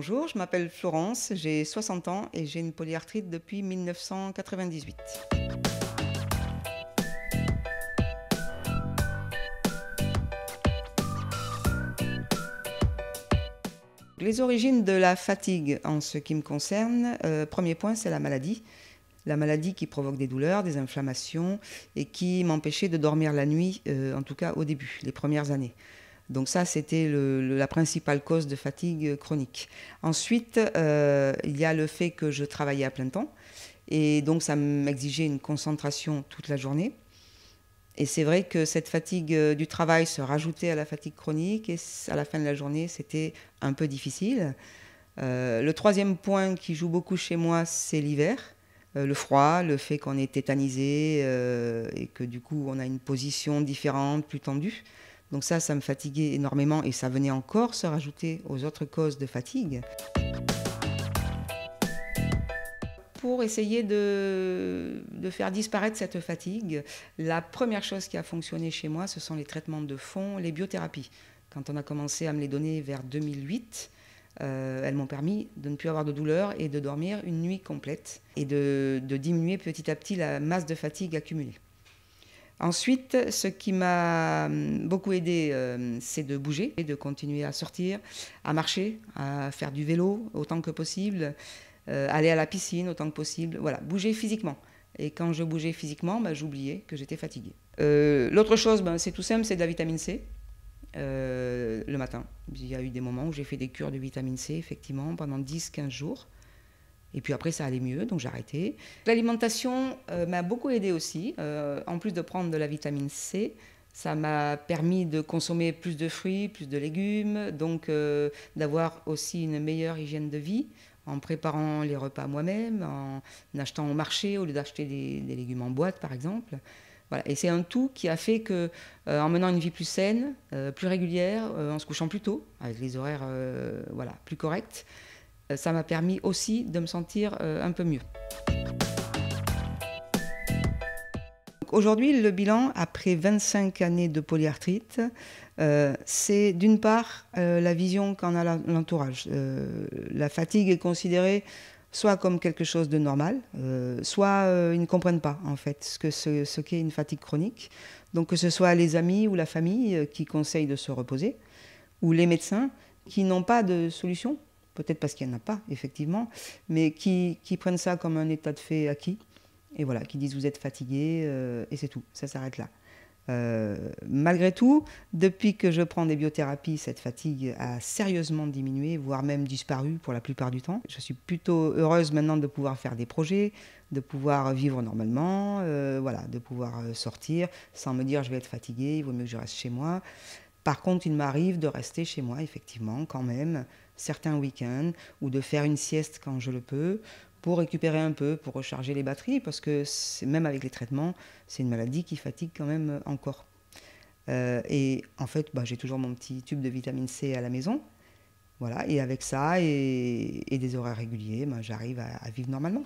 Bonjour, je m'appelle Florence, j'ai 60 ans et j'ai une polyarthrite depuis 1998. Les origines de la fatigue en ce qui me concerne, premier point, c'est la maladie. La maladie qui provoque des douleurs, des inflammations et qui m'empêchait de dormir la nuit, en tout cas au début, les premières années. Donc ça, c'était la principale cause de fatigue chronique. Ensuite, il y a le fait que je travaillais à plein temps et donc ça m'exigeait une concentration toute la journée. Et c'est vrai que cette fatigue du travail se rajoutait à la fatigue chronique et à la fin de la journée, c'était un peu difficile. Le troisième point qui joue beaucoup chez moi, c'est l'hiver. Le froid, le fait qu'on est tétanisé et que du coup on a une position différente, plus tendue. Donc ça me fatiguait énormément et ça venait encore se rajouter aux autres causes de fatigue. Pour essayer de faire disparaître cette fatigue, la première chose qui a fonctionné chez moi, ce sont les traitements de fond, les biothérapies. Quand on a commencé à me les donner vers 2008, elles m'ont permis de ne plus avoir de douleur et de dormir une nuit complète et de diminuer petit à petit la masse de fatigue accumulée. Ensuite, ce qui m'a beaucoup aidé, c'est de bouger, et de continuer à sortir, à marcher, à faire du vélo autant que possible, aller à la piscine autant que possible, voilà, bouger physiquement. Et quand je bougeais physiquement, j'oubliais que j'étais fatiguée. L'autre chose, c'est tout simple, c'est de la vitamine C. Le matin, il y a eu des moments où j'ai fait des cures de vitamine C, effectivement, pendant 10-15 jours. Et puis après, ça allait mieux, donc j'ai arrêté. L'alimentation m'a beaucoup aidée aussi. En plus de prendre de la vitamine C, ça m'a permis de consommer plus de fruits, plus de légumes, donc d'avoir aussi une meilleure hygiène de vie en préparant les repas moi-même, en achetant au marché au lieu d'acheter des légumes en boîte, par exemple. Voilà. Et c'est un tout qui a fait que, en menant une vie plus saine, plus régulière, en se couchant plus tôt, avec les horaires plus corrects, ça m'a permis aussi de me sentir un peu mieux. Aujourd'hui, le bilan, après 25 années de polyarthrite, c'est d'une part la vision qu'en a l'entourage. La fatigue est considérée soit comme quelque chose de normal, soit ils ne comprennent pas en fait ce qu'est une fatigue chronique. Donc que ce soit les amis ou la famille qui conseillent de se reposer, ou les médecins qui n'ont pas de solution, peut-être parce qu'il n'y en a pas, effectivement, mais qui prennent ça comme un état de fait acquis, et voilà, qui disent vous êtes fatigué, et c'est tout, ça s'arrête là. Malgré tout, depuis que je prends des biothérapies, cette fatigue a sérieusement diminué, voire même disparu pour la plupart du temps. Je suis plutôt heureuse maintenant de pouvoir faire des projets, de pouvoir vivre normalement, de pouvoir sortir sans me dire je vais être fatiguée, il vaut mieux que je reste chez moi. Par contre, il m'arrive de rester chez moi, effectivement, quand même, certains week-ends, ou de faire une sieste quand je le peux, pour récupérer un peu, pour recharger les batteries, parce que même avec les traitements, c'est une maladie qui fatigue quand même encore. Et en fait, j'ai toujours mon petit tube de vitamine C à la maison. Voilà, et avec ça et des horaires réguliers, j'arrive à vivre normalement.